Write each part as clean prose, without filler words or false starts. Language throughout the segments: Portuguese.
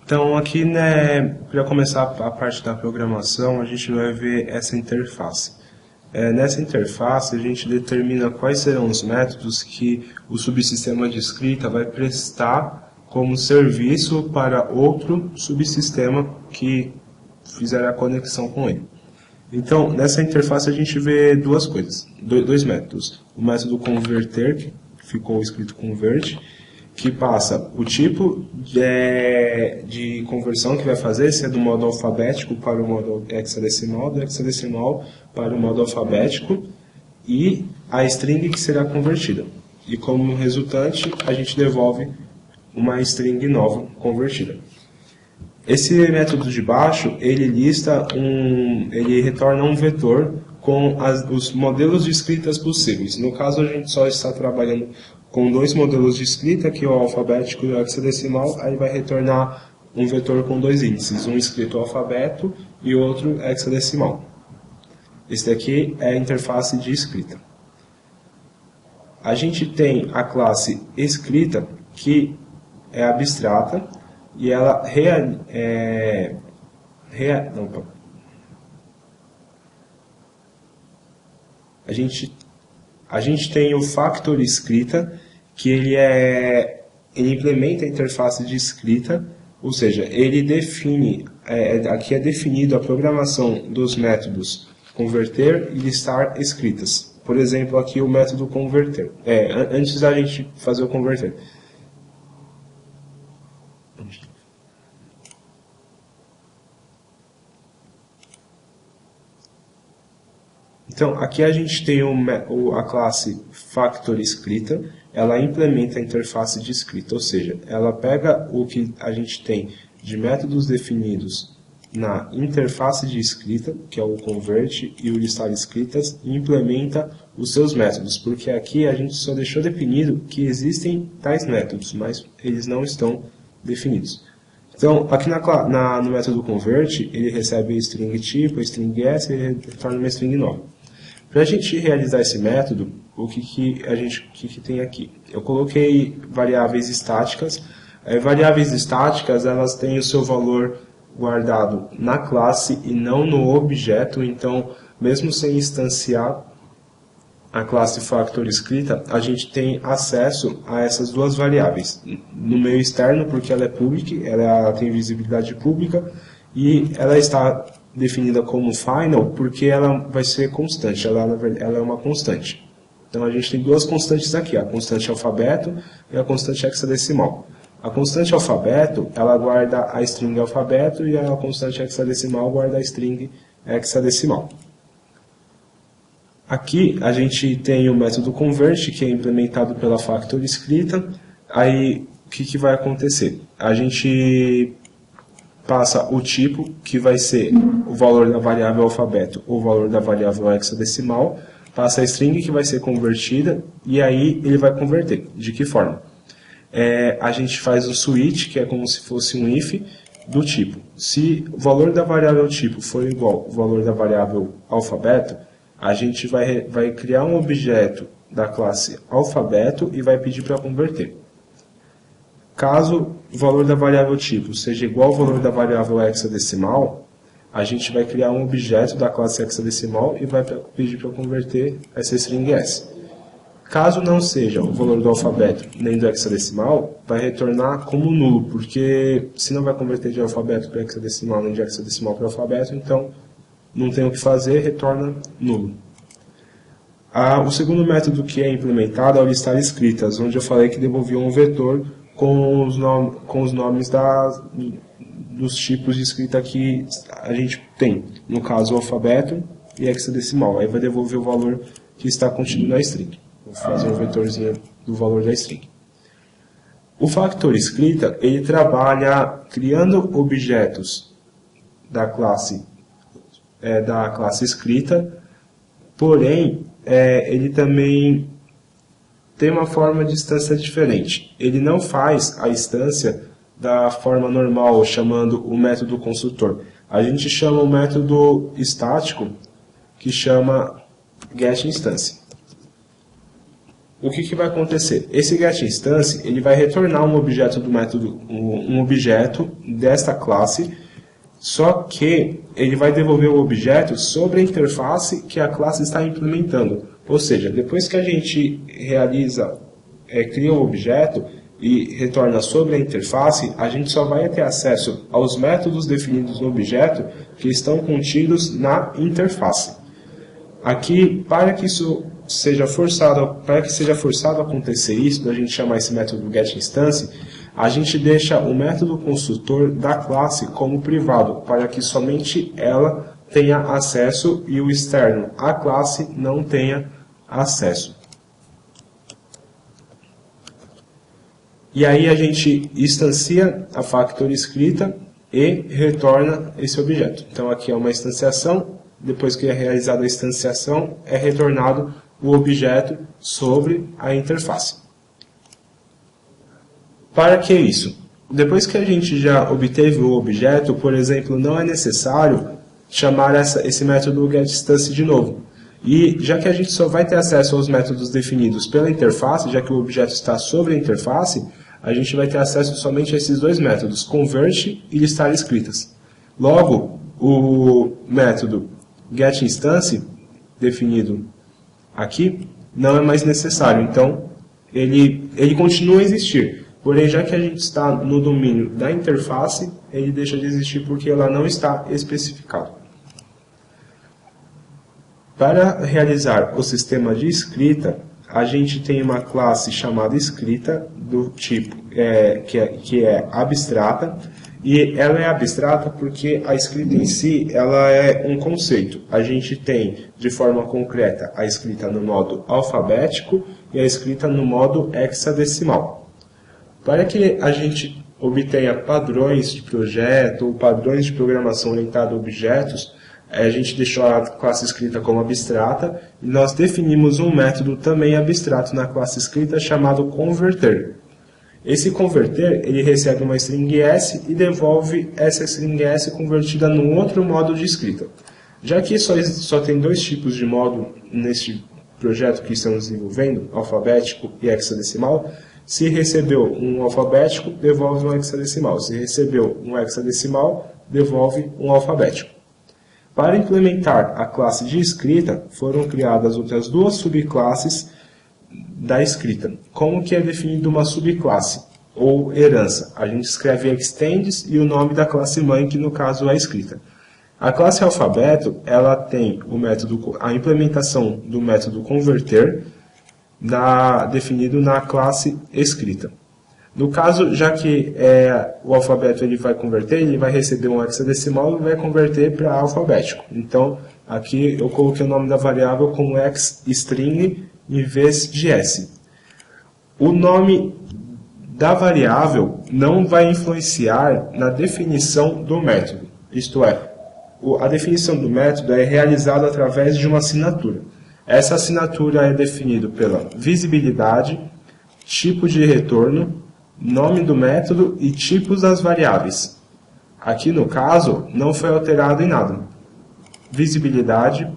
Então aqui, né, para começar a parte da programação, a gente vai ver essa interface. Nessa interface a gente determina quais serão os métodos que o subsistema de escrita vai prestar como serviço para outro subsistema que fizer a conexão com ele. Então, nessa interface a gente vê duas coisas, dois métodos. O método converter, que ficou escrito convert, que passa o tipo de conversão que vai fazer, se é do modo alfabético para o modo hexadecimal, do hexadecimal para o modo alfabético, e a string que será convertida. E como resultante, a gente devolve uma string nova convertida. Esse método de baixo, ele retorna um vetor com os modelos de escritas possíveis. No caso, a gente só está trabalhando com dois modelos de escrita, que é o alfabético e o hexadecimal, aí vai retornar um vetor com dois índices, um escrito alfabeto e outro hexadecimal. Esse daqui é a interface de escrita. A gente tem a classe escrita, que é abstrata, e ela A gente tem o factor escrita, que ele implementa a interface de escrita, ou seja, ele define, aqui é definido a programação dos métodos converter e listar escritas. Por exemplo, aqui o método converter. Antes da gente fazer o converter. Então, aqui a gente tem a classe factor escrita, ela implementa a interface de escrita, ou seja, ela pega o que a gente tem de métodos definidos na interface de escrita, que é o convert e o listar escritas, e implementa os seus métodos, porque aqui a gente só deixou definido que existem tais métodos, mas eles não estão definidos. Então, aqui no método convert, ele recebe a string tipo, a string s, e ele retorna uma string nova. Para a gente realizar esse método, o que tem aqui? Eu coloquei variáveis estáticas. Variáveis estáticas, elas têm o seu valor guardado na classe e não no objeto. Então, mesmo sem instanciar a classe factor escrita, a gente tem acesso a essas duas variáveis. No meio externo, porque ela é public, ela tem visibilidade pública, e ela está definida como final porque ela vai ser constante, ela é uma constante. Então a gente tem duas constantes aqui, a constante alfabeto e a constante hexadecimal. A constante alfabeto, ela guarda a string alfabeto e a constante hexadecimal guarda a string hexadecimal. Aqui a gente tem o método convert, que é implementado pela factor escrita. Aí o que vai acontecer? A gente passa o tipo, que vai ser o valor da variável alfabeto ou o valor da variável hexadecimal, passa a string que vai ser convertida, e aí ele vai converter. De que forma? A gente faz o switch, que é como se fosse um if, do tipo. Se o valor da variável tipo for igual ao valor da variável alfabeto, a gente vai criar um objeto da classe alfabeto e vai pedir para converter. Caso o valor da variável tipo seja igual ao valor da variável hexadecimal, a gente vai criar um objeto da classe hexadecimal e vai pedir para converter essa string s. Caso não seja o valor do alfabeto nem do hexadecimal, vai retornar como nulo, porque se não vai converter de alfabeto para hexadecimal nem de hexadecimal para alfabeto, então não tem o que fazer, retorna nulo. O segundo método que é implementado é o listar escritas, onde eu falei que devolvia um vetor com os nomes dos tipos de escrita que a gente tem, no caso o alfabeto e hexadecimal. Aí vai devolver o valor que está contido na string. Vou fazer um vetorzinho do valor da string. O factor escrita, ele trabalha criando objetos da classe escrita, porém ele também tem uma forma de instância diferente. Ele não faz a instância da forma normal, chamando o método construtor. A gente chama o método estático, que chama getInstance. o que vai acontecer? Esse getInstance ele vai retornar um objeto do método, um objeto desta classe, só que ele vai devolver o objeto sobre a interface que a classe está implementando. Ou seja, depois que a gente cria o objeto e retorna sobre a interface, a gente só vai ter acesso aos métodos definidos no objeto que estão contidos na interface. Aqui, para que seja forçado a acontecer isso, a gente chamar esse método getInstance, a gente deixa o método construtor da classe como privado, para que somente ela tenha acesso e o externo, a classe, não tenha acesso. E aí a gente instancia a factory escrita e retorna esse objeto. Então aqui é uma instanciação, depois que é realizada a instanciação, é retornado o objeto sobre a interface. Para que isso? Depois que a gente já obteve o objeto, por exemplo, não é necessário chamar esse método getInstance de novo. E já que a gente só vai ter acesso aos métodos definidos pela interface, já que o objeto está sobre a interface, a gente vai ter acesso somente a esses dois métodos, convert e listar escritas. Logo, o método getInstance, definido aqui, não é mais necessário. Então, ele continua a existir. Porém, já que a gente está no domínio da interface, ele deixa de existir porque ela não está especificada. Para realizar o sistema de escrita, a gente tem uma classe chamada escrita do tipo que é abstrata, e ela é abstrata porque a escrita em si ela é um conceito. A gente tem de forma concreta a escrita no modo alfabético e a escrita no modo hexadecimal. Para que a gente obtenha padrões de projeto ou padrões de programação orientada a objetos, a gente deixou a classe escrita como abstrata e nós definimos um método também abstrato na classe escrita chamado converter. Esse converter, ele recebe uma string S e devolve essa string S convertida num outro modo de escrita. Já que só tem dois tipos de modo neste projeto que estamos desenvolvendo, alfabético e hexadecimal, se recebeu um alfabético, devolve um hexadecimal. Se recebeu um hexadecimal, devolve um alfabético. Para implementar a classe de escrita, foram criadas outras duas subclasses da escrita. Como que é definida uma subclasse, ou herança? A gente escreve extends e o nome da classe mãe, que no caso é a escrita. A classe alfabeto, ela tem a implementação do método converter, definido na classe escrita. No caso, já que o alfabeto ele vai converter, ele vai receber um hexadecimal e vai converter para alfabético. Então, aqui eu coloquei o nome da variável como xstring em vez de s. O nome da variável não vai influenciar na definição do método. Isto é, a definição do método é realizada através de uma assinatura. Essa assinatura é definida pela visibilidade, tipo de retorno, nome do método e tipos das variáveis. Aqui no caso, não foi alterado em nada. Visibilidade,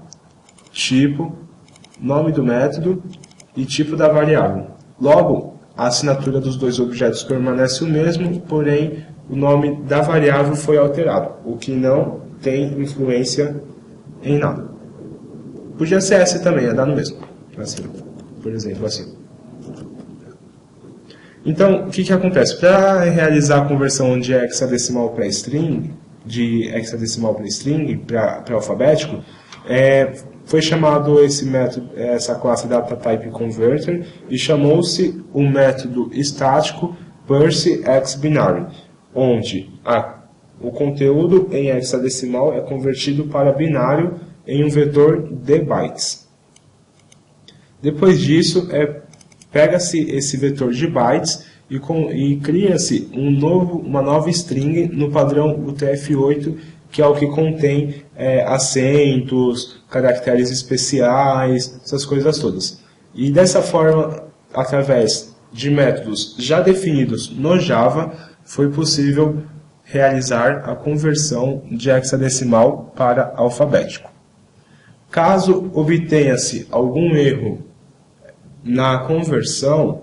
tipo, nome do método e tipo da variável. Logo, a assinatura dos dois objetos permanece o mesmo, porém o nome da variável foi alterado, o que não tem influência em nada. Podia ser essa também, ia dar no mesmo. Assim, por exemplo, assim. Então, o que acontece? Para realizar a conversão de hexadecimal para string, para alfabético, foi chamado esse método, essa classe DataTypeConverter, e chamou-se o método estático ParseHexBinary, onde o conteúdo em hexadecimal é convertido para binário em um vetor de bytes. Depois disso, pega-se esse vetor de bytes e cria-se uma nova string no padrão UTF-8, que é o que contém acentos, caracteres especiais, essas coisas todas. E dessa forma, através de métodos já definidos no Java, foi possível realizar a conversão de hexadecimal para alfabético. Caso obtenha-se algum erro na conversão,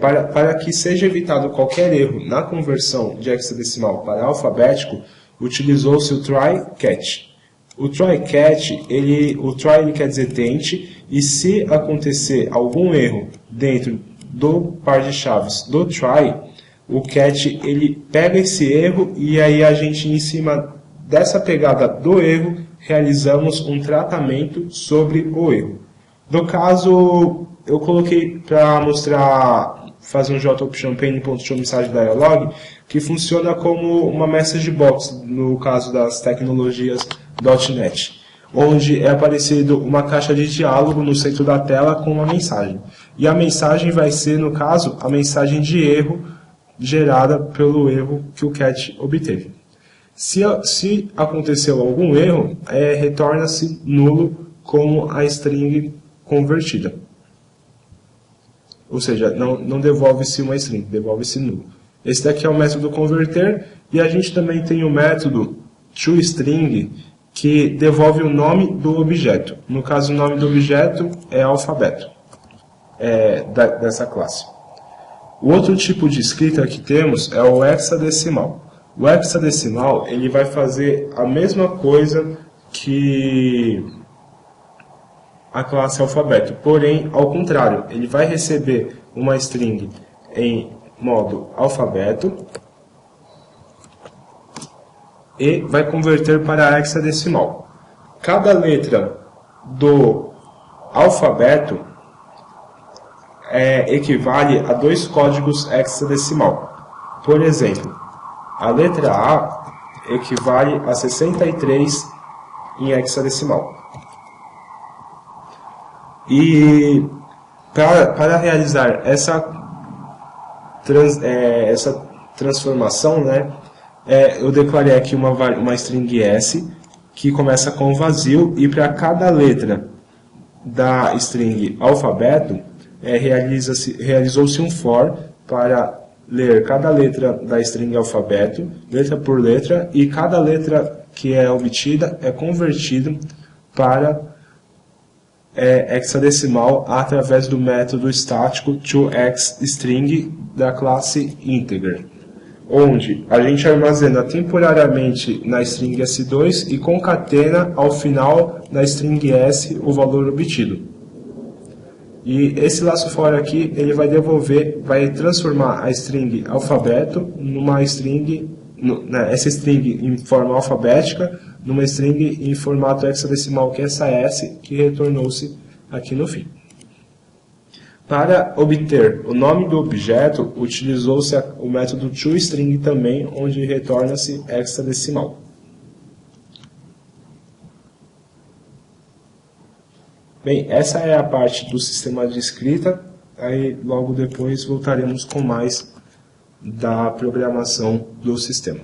para que seja evitado qualquer erro na conversão de hexadecimal para alfabético, utilizou-se o try-catch. O try-catch, o try ele quer dizer tente, e se acontecer algum erro dentro do par de chaves do try, o catch ele pega esse erro e aí a gente, em cima dessa pegada do erro, realizamos um tratamento sobre o erro. No caso, eu coloquei para mostrar, fazer um JOption pane.showMessageDialog, que funciona como uma message box no caso das tecnologias .NET, onde é aparecido uma caixa de diálogo no centro da tela com uma mensagem. E a mensagem vai ser, no caso, a mensagem de erro gerada pelo erro que o catch obteve. Se aconteceu algum erro, retorna-se nulo como a string convertida. Ou seja, não devolve-se uma string, devolve-se nulo. Esse daqui é o método converter, e a gente também tem o método toString, que devolve o nome do objeto. No caso, o nome do objeto é alfabeto dessa classe. O outro tipo de escrita que temos é o hexadecimal. O hexadecimal ele vai fazer a mesma coisa que a classe alfabeto, porém, ao contrário, ele vai receber uma string em modo alfabeto e vai converter para hexadecimal. Cada letra do alfabeto equivale a 2 códigos hexadecimal. Por exemplo, a letra A equivale a 63 em hexadecimal. E para realizar essa transformação, eu declarei aqui uma string S que começa com vazio, e para cada letra da string alfabeto realizou-se um for para ler cada letra da string alfabeto, letra por letra, e cada letra que é obtida é convertida para hexadecimal através do método estático toHexString da classe integer, onde a gente armazena temporariamente na string S2 e concatena ao final na string S o valor obtido. E esse laço for aqui, ele vai transformar a string alfabeto numa string, essa string em forma alfabética, numa string em formato hexadecimal, que é essa S que retornou-se aqui no fim. Para obter o nome do objeto, utilizou-se o método toString também, onde retorna-se hexadecimal. Bem, essa é a parte do sistema de escrita, aí logo depois voltaremos com mais da programação do sistema.